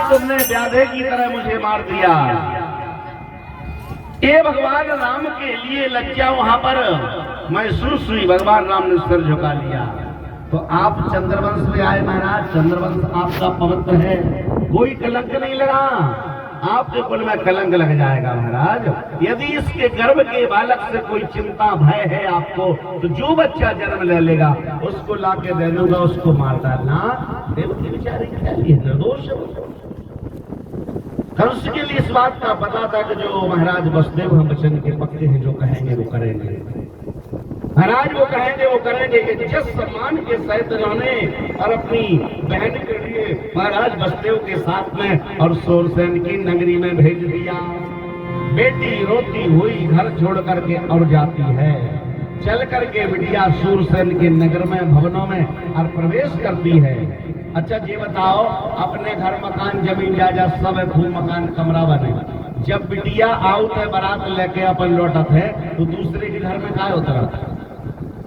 तुमने व्याधे की तरह मुझे मार दिया। ये भगवान राम के लिए लज्जा वहां पर महसूस हुई। भगवान राम ने सिर झुका लिया। तो आप चंद्रवंश में आए महाराज, चंद्रवंश आपका पवित्र है, कोई कलंक नहीं लगा। आपके कुल में कलंक लग जाएगा महाराज। यदि इसके गर्भ के बालक से कोई चिंता भय है आपको, तो जो बच्चा जन्म ले लेगा उसको लाके दे दूंगा, उसको मार डालना। देवकी बेचारी क्या लिए निर्दोष कंस के लिए इस बात का पता था कि जो महाराज वसुदेव हम वचन के पक्के हैं, जो कहेंगे वो करेंगे। महाराज वो कहेंगे वो करेंगे कि जिस सम्मान के सहित उन्होंने और अपनी बहन के लिए महाराज वसुदेव के साथ में और सूरसेन की नगरी में भेज दिया। बेटी रोती हुई घर छोड़ करके और जाती है, चल करके बिटिया सूरसेन के नगर में भवनों में और प्रवेश करती है। अच्छा जी बताओ, अपने घर मकान जमीन जायदाद सब है, खूब मकान कमरा बने, जब बिटिया आउट है बारात लेके अपन लौटत है तो दूसरे के घर में क्या उतरता है?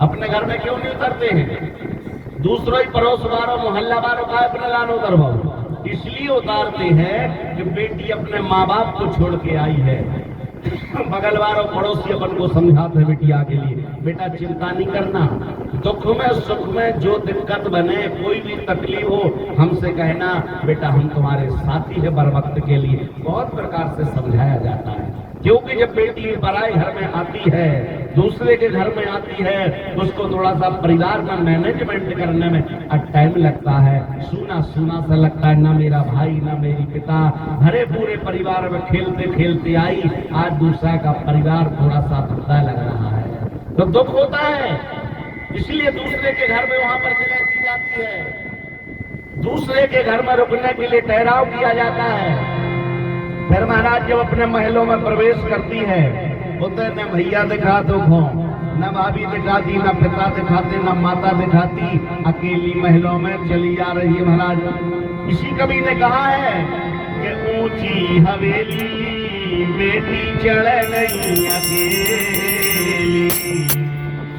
अपने घर में क्यों नहीं उतरते हैं? दूसरों ही पड़ोस वालों मोहल्ला वालों का अपने लान उतरवाओ, इसलिए उतारते हैं कि बेटी अपने माँ बाप को छोड़ के आई है। बगल वालों पड़ोसी अपन को समझाते हैं बिटिया के लिए, बेटा चिंता नहीं करना, दुख में सुख में जो दिक्कत बने, कोई भी तकलीफ हो हमसे कहना, बेटा हम तुम्हारे साथी है बर वक्त के लिए। बहुत प्रकार से समझाया जाता है, क्योंकि जब बेटी पराए घर में आती है, दूसरे के घर में आती है, तो उसको थोड़ा सा परिवार में मैनेजमेंट करने में टाइम लगता है। सूना सूना सा लगता है, ना मेरा भाई ना मेरी पिता, भरे पूरे परिवार में खेलते खेलते आई, आज दूसरा का परिवार थोड़ा सा धंधा लग रहा है तो दुख होता है। इसलिए दूसरे के घर में वहां पर जगह दी जाती है, दूसरे के घर में रुकने के लिए ठहराव किया जाता है। फिर महाराज जब अपने महलों में प्रवेश करती है, उधर न भैया दिखा दो घो, न भाभी दिखाती, न पिता दिखाते, न माता दिखाती, अकेली महलों में चली जा रही है महाराज। इसी कवि ने कहा है कि ऊंची हवेली बेटी चढ़ गई अकेली,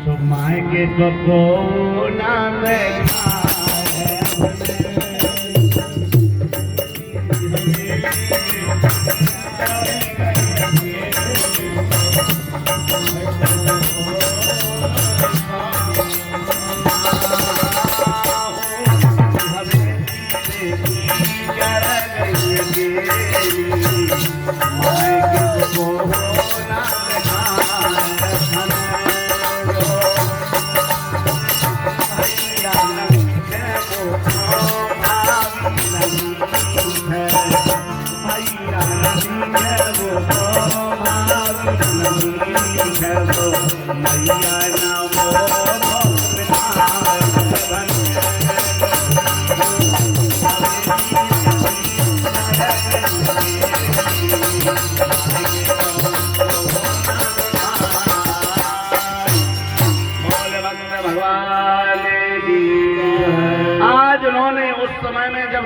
सुमाए के को ना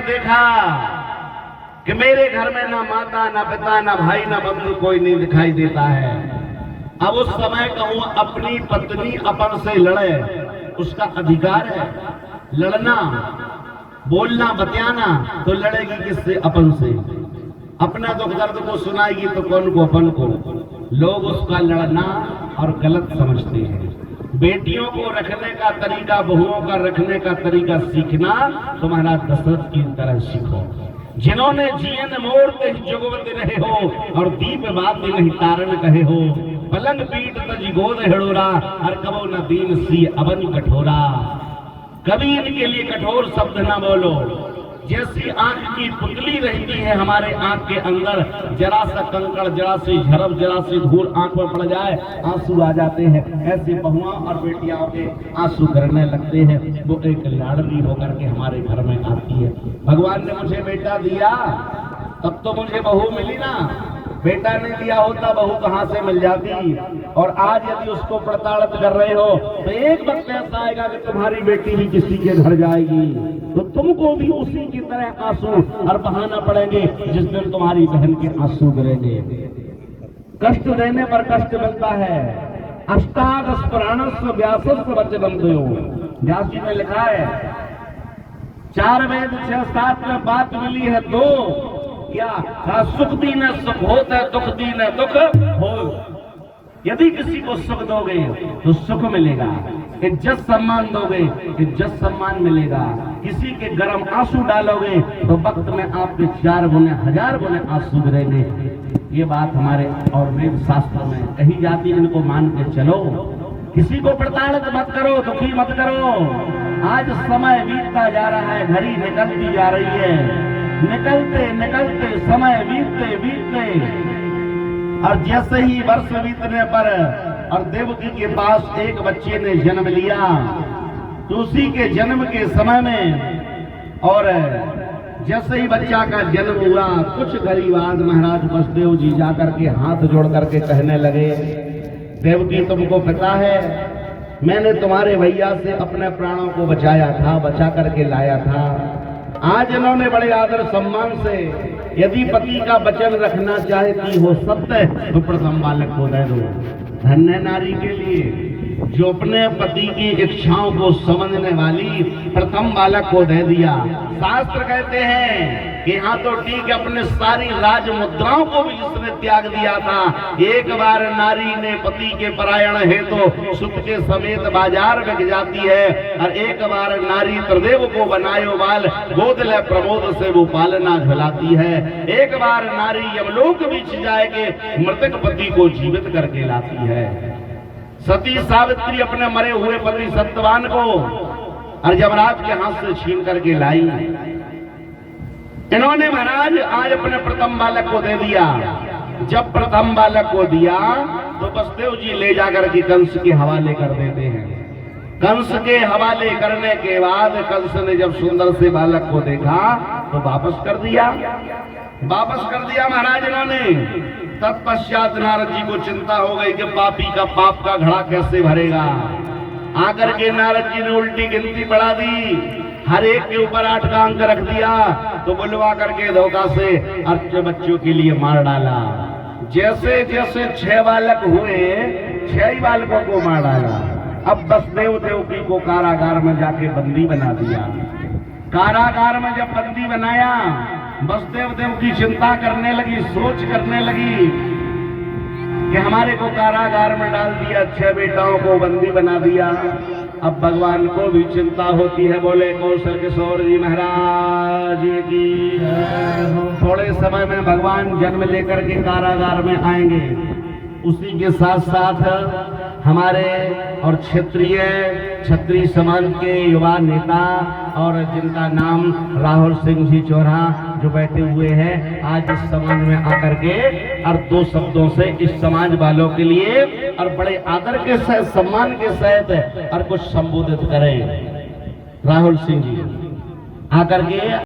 देखा कि मेरे घर में ना माता ना पिता ना भाई ना बंधु कोई नहीं दिखाई देता है। अब उस समय कहूं अपनी पत्नी अपन से लड़े, उसका अधिकार है लड़ना, बोलना बतियाना, तो लड़ेगी किससे? अपन से। अपना दुख दर्द को सुनाएगी तो कौन को? अपन को। लोग उसका लड़ना और गलत समझते हैं। बेटियों को रखने का तरीका, बहुओं का रखने का तरीका सीखना तो महाराज दशरथ की तरह सीखो, जिन्होंने जियन मोड़ते जुगवत रहे हो और दीप बात नहीं तारण कहे हो, पलंग पीट तज गोद हेड़ोरा और कबो न दीन सी अवन कठोरा। कभी इनके लिए कठोर शब्द ना बोलो। जैसी आंख की पुतली रहती है हमारे आंख के अंदर, जरा सा कंकड़, जरा सी झरब, जरा सी धूल आंख पर पड़ जाए आंसू आ जाते हैं, ऐसी बहुआ और बेटियां के आंसू गिरने लगते हैं। वो एक लाडली होकर के हमारे घर में आती है। भगवान ने मुझे बेटा दिया तब तो मुझे बहू मिली ना, बेटा नहीं दिया होता बहू कहाँ से मिल जाती। और आज यदि उसको प्रताड़ित कर रहे हो तो एक वक्त ऐसा आएगा कि तुम्हारी बेटी भी किसी के घर जाएगी तो तुमको भी उसी की तरह आंसू और बहाना पड़ेंगे जिस दिन तुम्हारी बहन के आंसू गिरेंगे। कष्ट देने पर कष्ट मिलता है। अष्टादश पुराणस्य व्यासस्य वचनम दयो, व्यास जी ने लिखा है 4 वेद 6 7 में बात मिली है 2 क्या सुख दीन सुख होता है, दुख दीन दुख हो। यदि किसी को सुख दोगे तो सुख मिलेगा, इज्जत सम्मान दोगे इज्जत सम्मान मिलेगा। किसी के गर्म आंसू डालोगे तो वक्त में आपके 4 गुने 1000 गुने आंसू गिरेंगे। ये बात हमारे और वेद शास्त्र में कही जाती है, इनको मान के चलो। किसी को प्रताड़ित मत करो, दुखी मत करो। आज समय बीतता जा रहा है, घड़ी निकलती जा रही है, निकलते निकलते समय बीतते बीतते और जैसे ही वर्ष बीतने पर और देवकी के पास एक बच्चे ने जन्म लिया तो उसी के जन्म के समय में और जैसे ही बच्चा का जन्म हुआ कुछ गरीब आज महाराज बसदेव जी जाकर के हाथ जोड़ करके कहने लगे, देवकी तुमको पता है मैंने तुम्हारे भैया से अपने प्राणों को बचाया था, बचा करके लाया था। आज इन्होंने बड़े आदर सम्मान से यदि पति का वचन रखना चाहती हो सत्य तो प्रथम बालक को दे दो। धन्य नारी के लिए जो अपने पति की इच्छाओं को समझने वाली प्रथम बालक को दे दिया। शास्त्र कहते हैं कि हाँ तो ठीक है, अपने सारी राज मुद्राओं को भी इसने त्याग दिया था। एक बार नारी ने पति के परायण है तो सुख के समेत बाजार बिक जाती है, और एक बार नारी त्रिदेव को बनायो बाल गोद ले प्रमोद से वो पालना झुलाती है। एक बार नारी यमलोक बीच जाएगी मृतक पति को जीवित करके लाती है। सती सावित्री अपने मरे हुए पति सत्यवान को और यमराज के हाथ से छीन करके लाई। इन्होंने महाराज आज अपने प्रथम बालक को दे दिया। जब प्रथम बालक को दिया तो बसदेव जी ले जाकर के कंस के हवाले कर देते हैं। कंस के हवाले करने के बाद कंस ने जब सुंदर से बालक को देखा तो वापस कर दिया महाराज इन्होंने। तत्पश्चात नारद जी को चिंता हो गई कि पापी का पाप का घड़ा कैसे भरेगा। आकर के नारद जी ने उल्टी गिनती बढ़ा दी, हर एक के ऊपर 8 का अंक रख दिया, तो बुलवा करके धोखा से 8 बच्चों के लिए मार डाला। जैसे जैसे 6 बालक हुए 6 ही बालकों को मार डाला। अब बसदेव देवकी को कारागार में जाके बंदी बना दिया। कारागार में जब बंदी बनाया बसदेव देवकी चिंता करने लगी, सोच करने लगी कि हमारे को कारागार में डाल दिया, 6 बेटाओं को बंदी बना दिया। अब भगवान को भी चिंता होती है। बोले कौशल किशोर जी महाराज की। थोड़े समय में भगवान जन्म लेकर के कारागार में आएंगे। उसी के साथ साथ हमारे और क्षत्रिय समाज के युवा नेता और जिनका नाम राहुल सिंह जी चौरा जो बैठे हुए हैं, आज इस समाज में आकर के और 2 शब्दों से इस समाज वालों के लिए और बड़े आदर के साथ सम्मान के साथ और कुछ संबोधित करें। राहुल सिंह जी आकर के